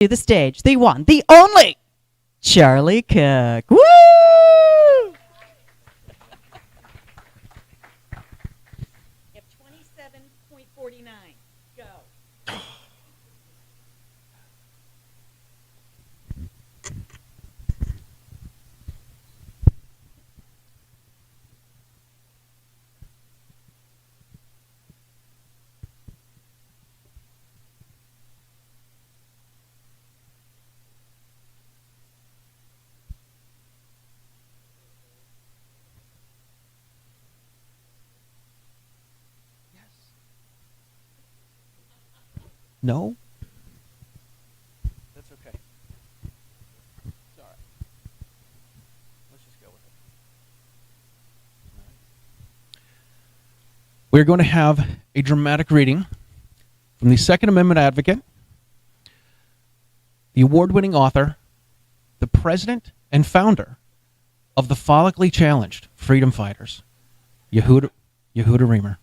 to the stage, the one, the only, Charlie Cook. Woo! You have 27.49. Go. No? That's okay. It's all right. Let's just go with it. All right. We're going to have a dramatic reading from the Second Amendment advocate, the award-winning author, the president and founder of the follically challenged freedom fighters, Yehuda Remer.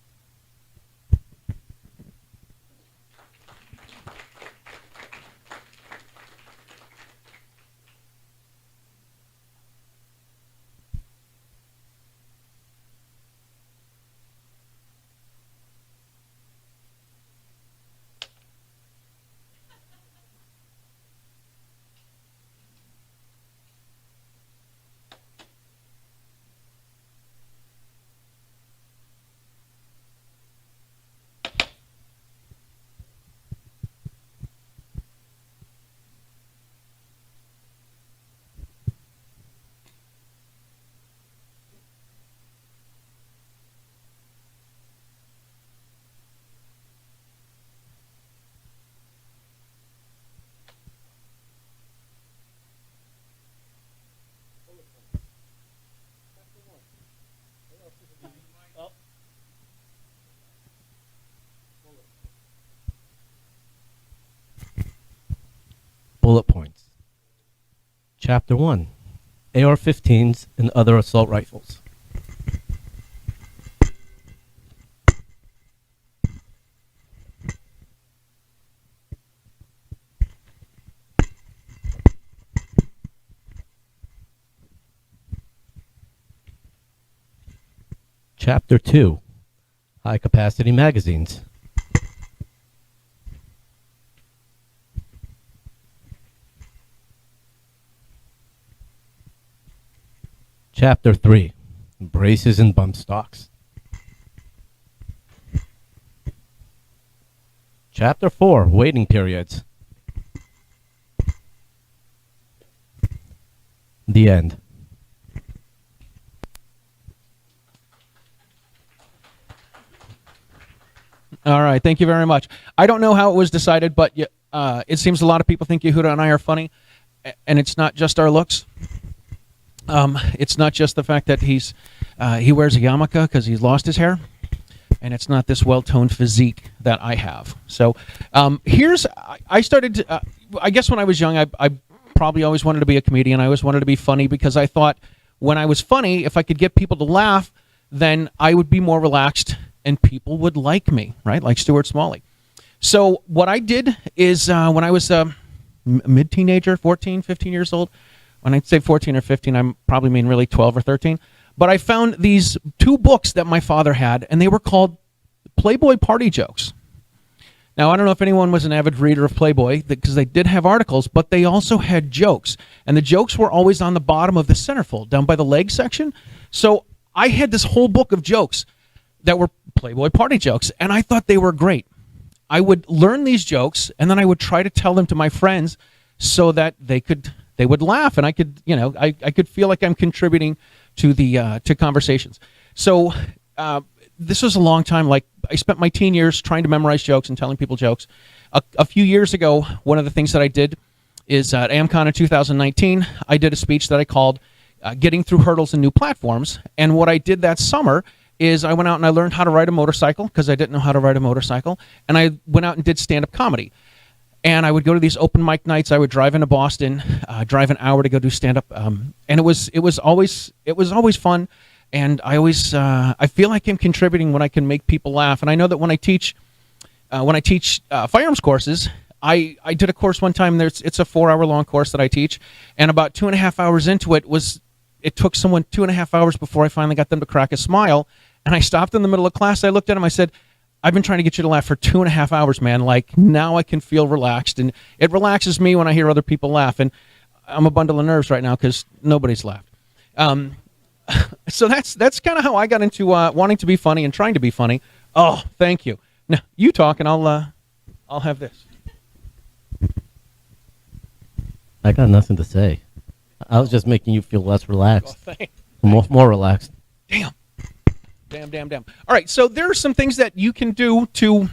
Bullet points. Chapter 1, AR-15s and other assault rifles. Chapter 2, high-capacity magazines. Chapter 3, braces and bump stocks. Chapter 4, waiting periods. The end. All right, thank you very much. I don't know how it was decided, but it seems a lot of people think Yehuda and I are funny, and it's not just our looks. It's not just the fact that he wears a yarmulke because he's lost his hair, and it's not this well-toned physique that I have. So I started to, I guess when I was young, I probably always wanted to be a comedian. I always wanted to be funny because I thought when I was funny, if I could get people to laugh, then I would be more relaxed and people would like me, right? Like Stuart Smalley. So what I did is when I was a mid-teenager, 14, 15 years old, when I say 14 or 15, I probably mean really 12 or 13. But I found these two books that my father had, and they were called Playboy Party Jokes. Now, I don't know if anyone was an avid reader of Playboy, because they did have articles, but they also had jokes. And the jokes were always on the bottom of the centerfold, down by the leg section. So I had this whole book of jokes that were Playboy Party Jokes, and I thought they were great. I would learn these jokes, and then I would try to tell them to my friends so that they would laugh, and I could, I could feel like I'm contributing to the to conversations. So this was a long time. Like I spent my teen years trying to memorize jokes and telling people jokes. A few years ago, one of the things that I did is at Amm-Con in 2019, I did a speech that I called "Getting Through Hurdles and New Platforms." And what I did that summer is I went out and I learned how to ride a motorcycle because I didn't know how to ride a motorcycle, and I went out and did stand-up comedy. And I would go to these open mic nights. I would drive into Boston, drive an hour to go do stand up, and it was always fun. And I feel like I'm contributing when I can make people laugh. And I know that when I teach firearms courses, I did a course one time. It's a 4-hour long course that I teach, and about 2.5 hours into it took someone 2.5 hours before I finally got them to crack a smile. And I stopped in the middle of class. I looked at him. I said, I've been trying to get you to laugh for 2.5 hours, man. Like, now I can feel relaxed, and it relaxes me when I hear other people laugh. And I'm a bundle of nerves right now because nobody's laughed. So that's kind of how I got into wanting to be funny and trying to be funny. Oh, thank you. Now you talk, and I'll have this. I got nothing to say. I was just making you feel less relaxed. Oh, thanks. More relaxed. Damn. All right, so there are some things that you can do to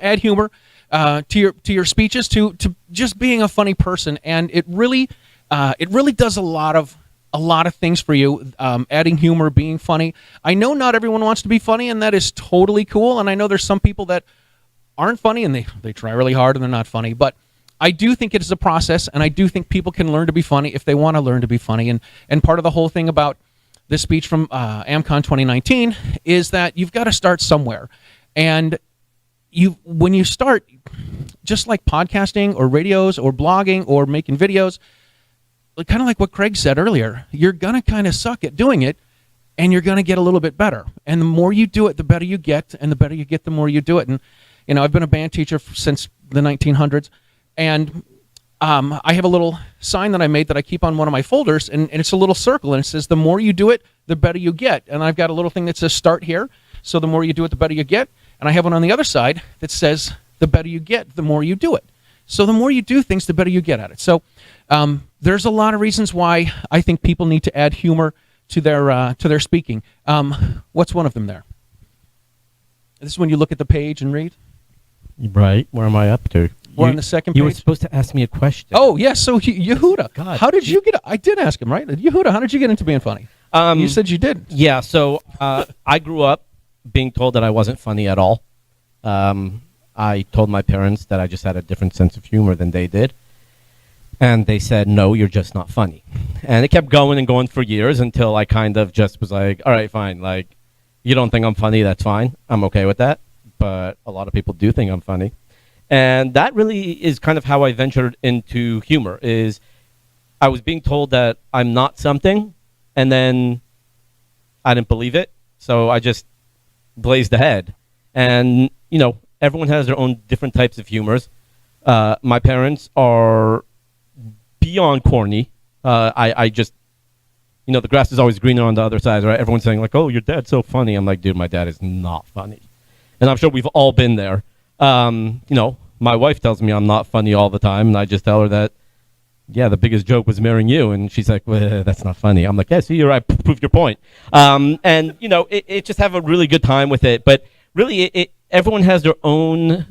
add humor to your speeches, to just being a funny person, and it really does a lot of things for you. Adding humor, being funny. I know not everyone wants to be funny, and that is totally cool. And I know there's some people that aren't funny, and they try really hard and they're not funny. But I do think it is a process, and I do think people can learn to be funny if they want to learn to be funny. And part of the whole thing about this speech from Amm-Con 2019 is that you've got to start somewhere. And when you start, just like podcasting or radios or blogging or making videos, kind of like what Craig said earlier, you're going to kind of suck at doing it, and you're going to get a little bit better. And the more you do it, the better you get, and the better you get, the more you do it. And, I've been a band teacher since the 1900s, and I have a little sign that I made that I keep on one of my folders, and it's a little circle, and it says, the more you do it, the better you get. And I've got a little thing that says start here, so the more you do it, the better you get. And I have one on the other side that says, the better you get, the more you do it. So the more you do things, the better you get at it. So there's a lot of reasons why I think people need to add humor to their speaking. What's one of them there? This is when you look at the page and read? Right. Where am I up to? We're on the second page. You were supposed to ask me a question. Oh, yes. So, Yehuda, God. how did you get... I did ask him, right? Yehuda, how did you get into being funny? You said you did. Yeah, so I grew up being told that I wasn't funny at all. I told my parents that I just had a different sense of humor than they did. And they said, no, you're just not funny. And it kept going and going for years until I kind of just was like, all right, fine. Like, you don't think I'm funny, that's fine. I'm okay with that. But a lot of people do think I'm funny. And that really is kind of how I ventured into humor, is I was being told that I'm not something, and then I didn't believe it. So I just blazed ahead. And, everyone has their own different types of humors. My parents are beyond corny. I just, the grass is always greener on the other side, right? Everyone's saying like, oh, your dad's so funny. I'm like, dude, my dad is not funny. And I'm sure we've all been there. My wife tells me I'm not funny all the time, and I just tell her that, yeah, the biggest joke was marrying you. And she's like, well, that's not funny. I'm like, yeah, see, you're right. Prove your point. It just have a really good time with it. But really, everyone has their own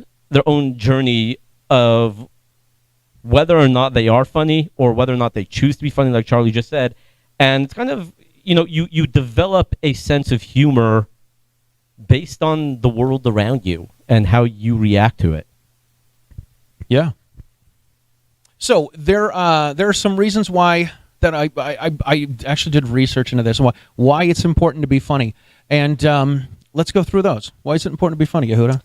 journey of whether or not they are funny or whether or not they choose to be funny, like Charlie just said. And it's kind of, you develop a sense of humor based on the world around you and how you react to it. Yeah. So there are some reasons why that I actually did research into this, why it's important to be funny. And let's go through those. Why is it important to be funny, Yehuda?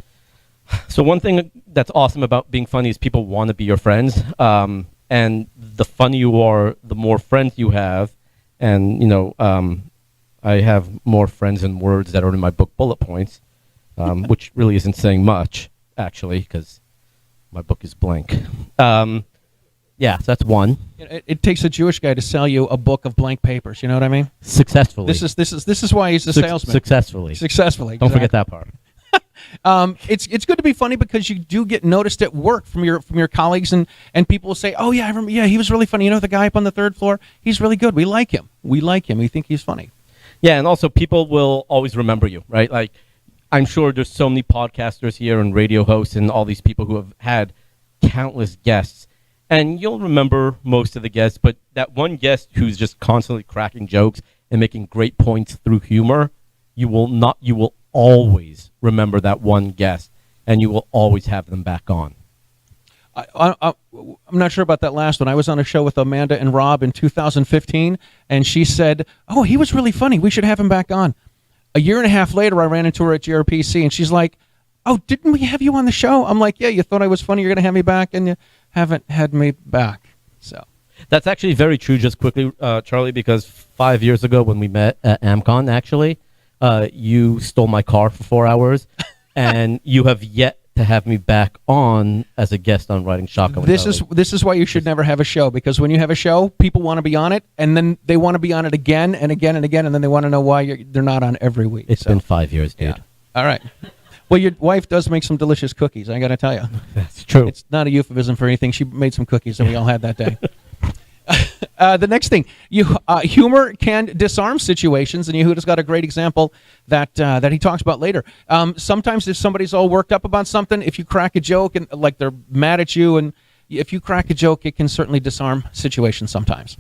So one thing that's awesome about being funny is people want to be your friends. And the funnier you are, the more friends you have. And, I have more friends in words that are in my book bullet points, which really isn't saying much, actually, because my book is blank. Yeah, so that's one. It takes a Jewish guy to sell you a book of blank papers. You know what I mean? Successfully. This is why he's a salesman. Successfully. Don't forget that part. It's good to be funny because you do get noticed at work from your colleagues, and people will say, oh yeah, I remember, yeah, he was really funny. The guy up on the third floor, he's really good. We like him. We think he's funny. Yeah, and also people will always remember you, right? Like, I'm sure there's so many podcasters here and radio hosts and all these people who have had countless guests, and you'll remember most of the guests, but that one guest who's just constantly cracking jokes and making great points through humor, you will always remember that one guest, and you will always have them back on. I'm not sure about that last one. I was on a show with Amanda and Rob in 2015, and she said, oh, he was really funny. We should have him back on. A year and a half later, I ran into her at GRPC, and she's like, oh, didn't we have you on the show? I'm like, yeah, you thought I was funny. You're going to have me back, and you haven't had me back. So That's actually very true. Just quickly, Charlie, because 5 years ago when we met at Amm-Con, actually, you stole my car for 4 hours, and you have yet to have me back on as a guest on Riding Shotgun. this is why you should never have a show, because when you have a show, people want to be on it, and then they want to be on it again and again and again, and then they want to know why they're not on every week. It's been 5 years, dude. Yeah. All right. Well, your wife does make some delicious cookies, I got to tell you. That's true. It's not a euphemism for anything. She made some cookies that we all had that day. The next thing, humor can disarm situations, and Yehuda's got a great example that he talks about later. Sometimes if somebody's all worked up about something, if you crack a joke and like they're mad at you, and if you crack a joke, it can certainly disarm situations sometimes.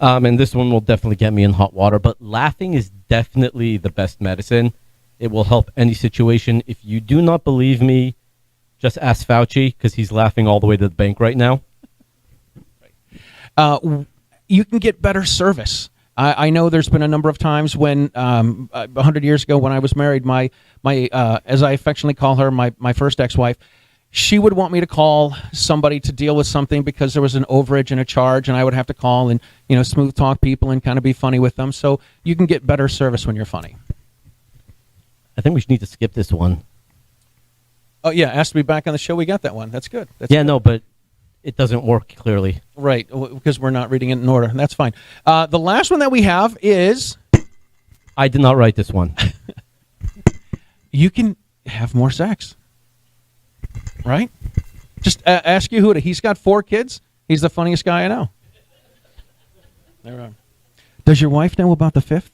And this one will definitely get me in hot water, but laughing is definitely the best medicine. It will help any situation. If you do not believe me, just ask Fauci, because he's laughing all the way to the bank right now. You can get better service. I know there's been a number of times when 100 years ago when I was married, my as I affectionately call her, my first ex-wife, she would want me to call somebody to deal with something because there was an overage and a charge, and I would have to call and smooth talk people and kind of be funny with them. So you can get better service when you're funny. I think we should need to skip this one. Oh yeah, asked to be back on the show. We got that one. That's good. No, but it doesn't work clearly. Right, because we're not reading it in order. That's fine. The last one that we have is... I did not write this one. You can have more sex. Right? Just ask Yehuda. He's got 4 kids. He's the funniest guy I know. There we are. Does your wife know about the 5th?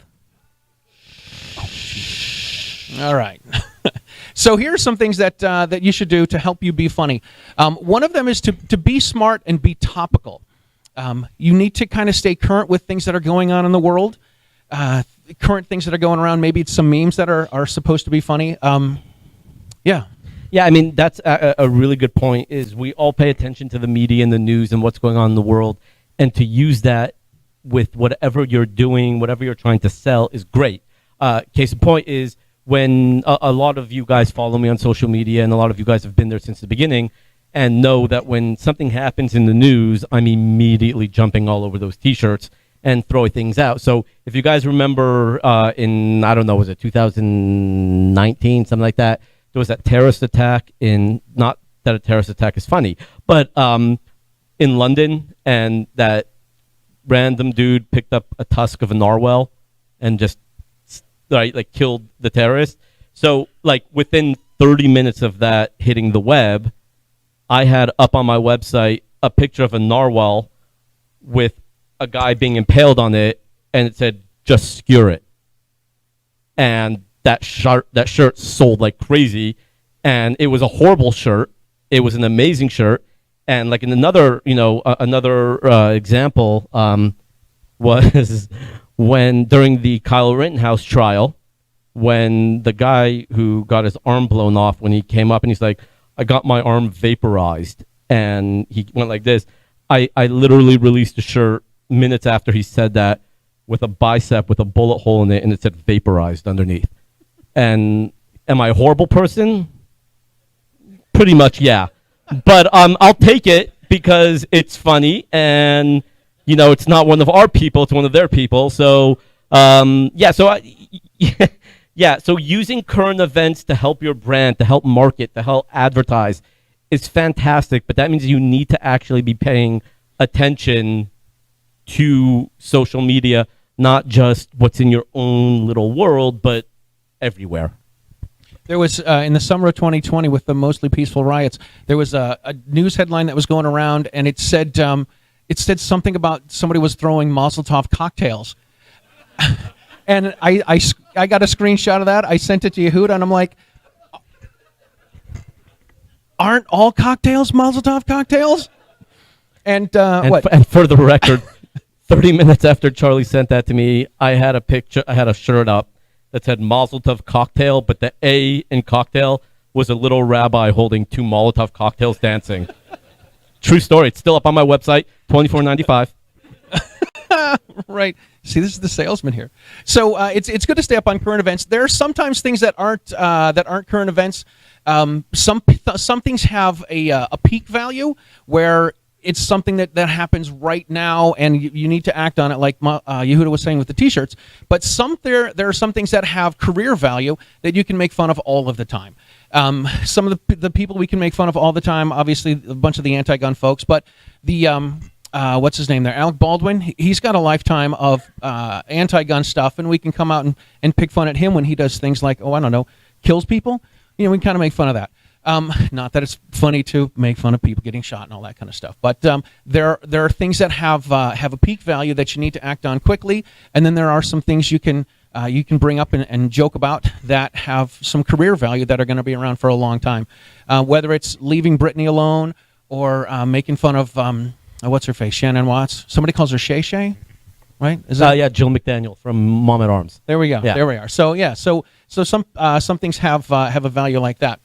All right. So here are some things that you should do to help you be funny. One of them is to be smart and be topical. You need to kind of stay current with things that are going on in the world, current things that are going around. Maybe it's some memes that are supposed to be funny. Yeah. Yeah, I mean, that's a really good point, is we all pay attention to the media and the news and what's going on in the world, and to use that with whatever you're doing, whatever you're trying to sell is great. Case in point is when a lot of you guys follow me on social media, and a lot of you guys have been there since the beginning, and know that when something happens in the news, I'm immediately jumping all over those T-shirts and throwing things out. So if you guys remember in, I don't know, was it 2019, something like that, there was that terrorist attack in, not that a terrorist attack is funny, but in London, and that random dude picked up a tusk of a narwhal and just killed the terrorist. So within 30 minutes of that hitting the web, I had up on my website a picture of a narwhal with a guy being impaled on it, and it said, "Just skewer it." And that shirt sold like crazy, and it was a horrible shirt. It was an amazing shirt. And like in another example was when during the Kyle Rittenhouse trial, when the guy who got his arm blown off, when he came up and he's like, "I got my arm vaporized," and he went like this. I literally released a shirt minutes after he said that with a bicep with a bullet hole in it, and it said "vaporized" underneath. And am I a horrible person? Pretty much, yeah. But I'll take it because it's funny, and it's not one of our people; it's one of their people. So So using current events to help your brand, to help market, to help advertise, is fantastic. But that means you need to actually be paying attention to social media, not just what's in your own little world, but everywhere. There was, in the summer of 2020, with the mostly peaceful riots, there was a news headline that was going around, and it said something about somebody was throwing Mazel Tov cocktails. And I got a screenshot of that. I sent it to Yehuda, and I'm like, aren't all cocktails Mazel Tov cocktails? And what? And for the record, 30 minutes after Charlie sent that to me, I had a shirt up that said Mazel Tov cocktail, but the A in cocktail was a little rabbi holding 2 Molotov cocktails dancing. True story. It's still up on my website, $24.95. Right. See, this is the salesman here. So it's good to stay up on current events. There are sometimes things that aren't current events. Some things have a peak value where it's something that happens right now, and you need to act on it, like Yehuda was saying with the T-shirts. But there are some things that have career value that you can make fun of all of the time. Some of the people we can make fun of all the time, obviously, a bunch of the anti-gun folks, but the what's his name there, Alec Baldwin, he's got a lifetime of anti-gun stuff, and we can come out and pick fun at him when he does things like, I don't know, kills people. We can kind of make fun of that. Not that it's funny to make fun of people getting shot and all that kind of stuff, but there are things that have a peak value that you need to act on quickly, and then there are some things you can bring up and joke about that have some career value that are going to be around for a long time. Whether it's leaving Britney alone or making fun of what's her face, Shannon Watts. Somebody calls her Shay Shay, right? Is that? Yeah, Jill McDaniel from Mom at Arms. There we go. Yeah. There we are. So yeah, so some things have a value like that.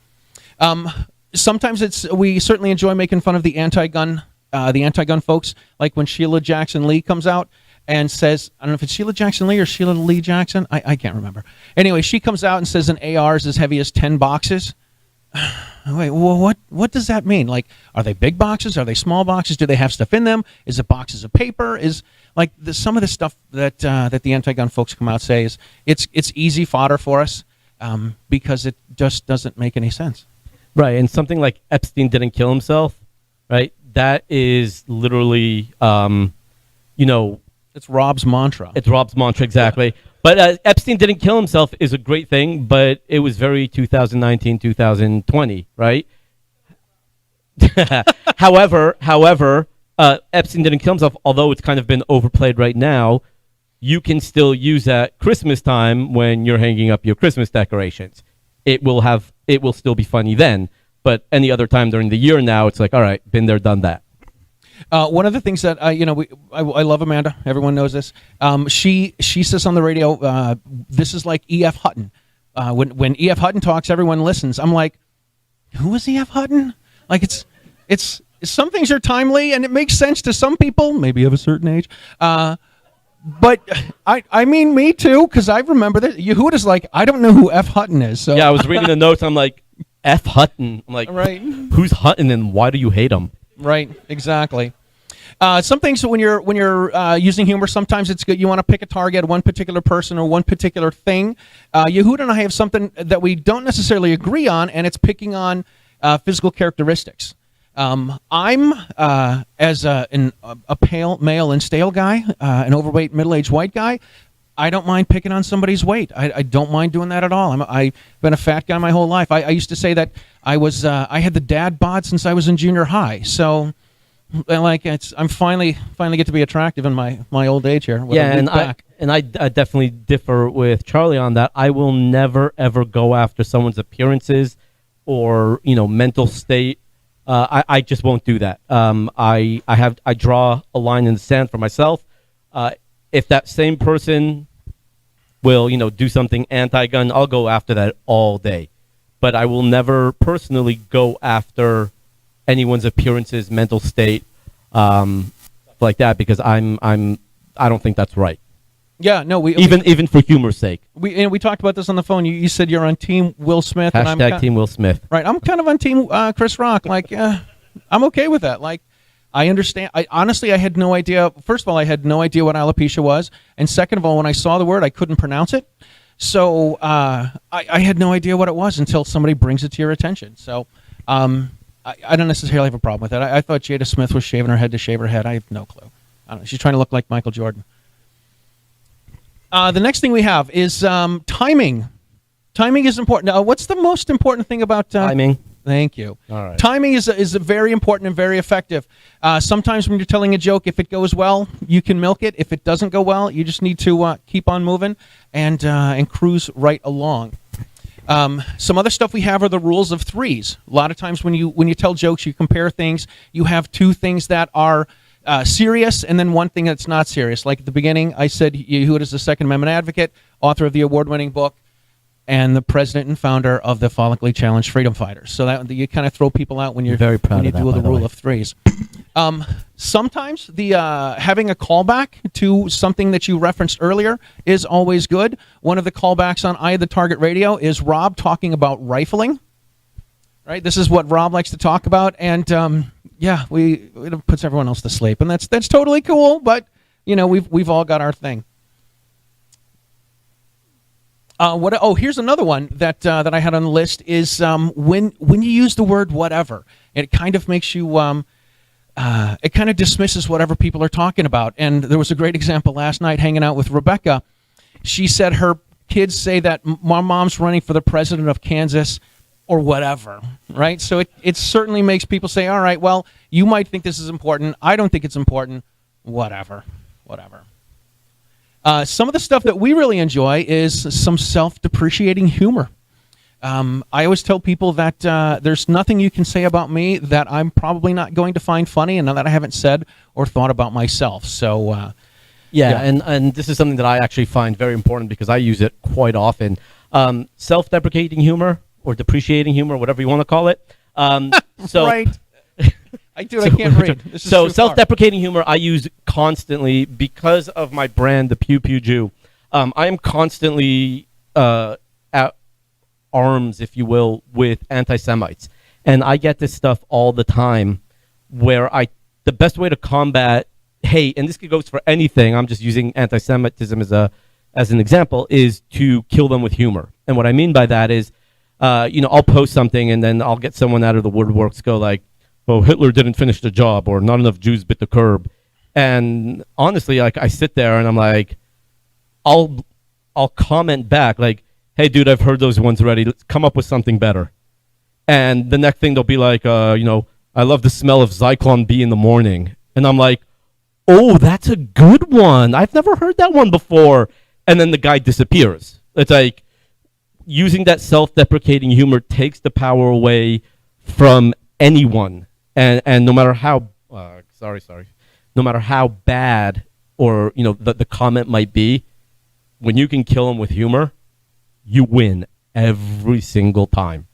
Sometimes we certainly enjoy making fun of the anti-gun folks, like when Sheila Jackson Lee comes out and says, I don't know if it's Sheila Jackson Lee or Sheila Lee Jackson, I can't remember. Anyway, she comes out and says an AR is as heavy as 10 boxes. Wait, well, what does that mean? Like, are they big boxes? Are they small boxes? Do they have stuff in them? Is it boxes of paper? Is like some of the stuff that the anti-gun folks come out say is it's easy fodder for us because it just doesn't make any sense. Right, and something like Epstein didn't kill himself, right? That is literally, it's Rob's mantra. It's Rob's mantra, exactly. Yeah. But Epstein didn't kill himself is a great thing, but it was very 2019, 2020, right? However, Epstein didn't kill himself, although it's kind of been overplayed right now. You can still use that Christmas time when you're hanging up your Christmas decorations. It will still be funny then, but any other time during the year now, it's like, all right, been there, done that. One of the things that I love Amanda. Everyone knows this. She says on the radio, this is like E.F. Hutton. When E.F. Hutton talks, everyone listens. I'm like, who is E.F. Hutton? Like it's some things are timely and it makes sense to some people, maybe of a certain age. But I mean me too, because I remember that Yehuda's like, I don't know who F. Hutton is. So yeah, I was reading the notes. I'm like, F. Hutton. I'm like, right. Who's Hutton and why do you hate him? Right, exactly. Some things when you're using humor, sometimes it's good. You want to pick a target, one particular person or one particular thing. Yehuda and I have something that we don't necessarily agree on, and it's picking on physical characteristics. I'm as a pale male and stale guy, an overweight middle-aged white guy. I don't mind picking on somebody's weight. I don't mind doing that at all. I've been a fat guy my whole life. I used to say that I had the dad bod since I was in junior high. So, I'm finally get to be attractive in my old age here. Yeah, and I definitely differ with Charlie on that. I will never ever go after someone's appearances or mental state. I just won't do that. I draw a line in the sand for myself. If that same person will, do something anti-gun, I'll go after that all day. But I will never personally go after anyone's appearances, mental state, like that, because I don't think that's right. Yeah, no, even for humor's sake. We talked about this on the phone. You said you're on Team Will Smith. Hashtag Team Will Smith. Right, I'm kind of on Team Chris Rock. Like, I'm okay with that. Like, I understand. Honestly, I had no idea. First of all, I had no idea what alopecia was, and second of all, when I saw the word, I couldn't pronounce it. So I had no idea what it was until somebody brings it to your attention. So I don't necessarily have a problem with that. I thought Jada Smith was shaving her head to shave her head. I have no clue. I don't know. She's trying to look like Michael Jordan. The next thing we have is timing. Timing is important. What's the most important thing about timing? Thank you. All right. Timing is very important and very effective. Sometimes when you're telling a joke, if it goes well, you can milk it. If it doesn't go well, you just need to keep on moving and cruise right along. Some other stuff we have are the rules of threes. A lot of times when you tell jokes, you compare things. You have two things that are serious and then one thing that's not serious. Like at the beginning, I said Yehuda is the Second Amendment advocate, author of the award-winning book, and the president and founder of the Follically Challenged Freedom Fighters. So that you kind of throw people out when you're very proud when you of that, do by the the rule way. of threes. Sometimes the having a callback to something that you referenced earlier is always good. One of the callbacks on Eye the Target Radio is Rob talking about rifling. Right, this is what Rob likes to talk about, and it puts everyone else to sleep, and that's totally cool. But we've all got our thing. Here's another one that I had on the list is when you use the word whatever, it kind of makes you it kind of dismisses whatever people are talking about. And there was a great example last night hanging out with Rebecca. She said her kids say that my mom's running for the president of Kansas or whatever, right? So it certainly makes people say, all right, well, you might think this is important. I don't think it's important. Whatever. Some of the stuff that we really enjoy is some self-depreciating humor. I always tell people that there's nothing you can say about me that I'm probably not going to find funny and that I haven't said or thought about myself. So, and this is something that I actually find very important because I use it quite often. Self-deprecating humor or depreciating humor, whatever you want to call it. Right. I can't read. This is so self-deprecating humor I use constantly because of my brand, the Pew Pew Jew. I am constantly at arms, if you will, with anti-Semites. And I get this stuff all the time where the best way to combat hate, and this goes for anything, I'm just using anti-Semitism as an example, is to kill them with humor. And what I mean by that is, I'll post something and then I'll get someone out of the woodworks go like, oh, Hitler didn't finish the job, or not enough Jews bit the curb. And honestly, like, I sit there and I'm like, I'll comment back like, hey, dude, I've heard those ones already. Let's come up with something better. And the next thing they'll be like, I love the smell of Zyklon B in the morning. And I'm like, oh, that's a good one. I've never heard that one before. And then the guy disappears. It's like using that self-deprecating humor takes the power away from anyone. And no matter how, no matter how bad or, the comment might be, when you can kill them with humor, you win every single time.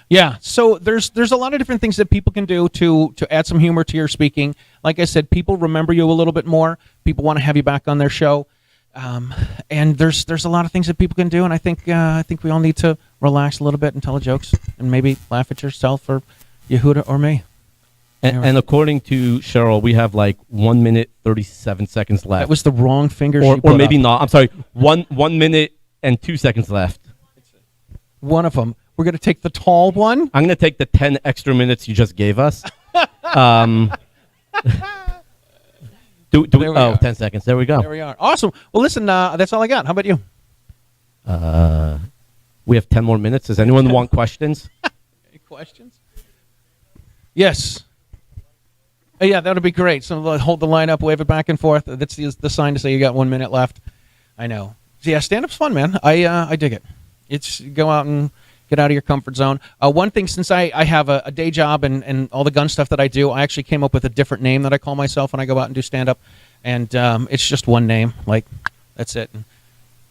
Yeah, so there's a lot of different things that people can do to add some humor to your speaking. Like I said, people remember you a little bit more. People want to have you back on their show, and there's a lot of things that people can do. And I think we all need to relax a little bit and tell the jokes and maybe laugh at yourself or Yehuda or me. And according to Cheryl, we have like 1 minute 37 seconds left. That was the wrong finger. Or maybe not. I'm sorry. 1 minute and 2 seconds left. One of them. We're going to take the tall one. I'm going to take the 10 extra minutes you just gave us. 10 seconds. There we go. There we are. Awesome. Well, listen, that's all I got. How about you? We have 10 more minutes. Does anyone want questions? Any questions? Yes. Yeah, that would be great. So hold the line up, wave it back and forth. That's the sign to say you got 1 minute left. I know. So yeah, stand-up's fun, man. I dig it. It's go out and get out of your comfort zone. One thing, since I have a day job and all the gun stuff that I do, I actually came up with a different name that I call myself when I go out and do stand-up. And it's just one name. Like, that's it. And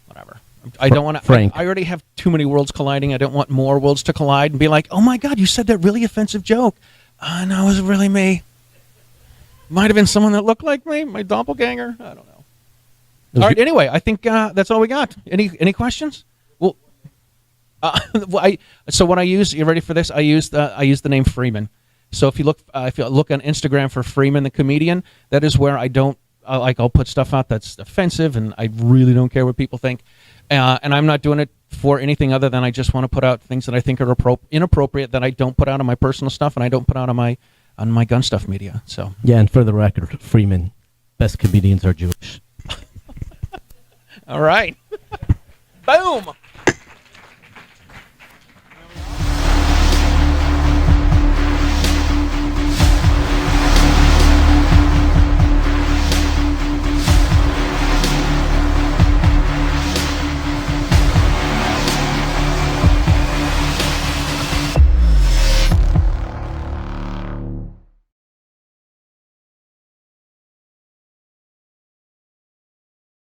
whatever. I don't want to. Frank. I already have too many worlds colliding. I don't want more worlds to collide and be like, oh, my God, you said that really offensive joke. No, it was really me. Might have been someone that looked like me, my doppelganger. I don't know. All right, anyway, I think that's all we got. Any questions? Well, so when I use, you ready for this? I use the name Freeman. So if you look on Instagram for Freeman the comedian, that is where I don't I'll put stuff out that's offensive, and I really don't care what people think. And I'm not doing it for anything other than I just want to put out things that I think are inappropriate that I don't put out on my personal stuff and I don't put out on my gun stuff media. So yeah, and for the record, Freeman, best comedians are Jewish. All right. Boom.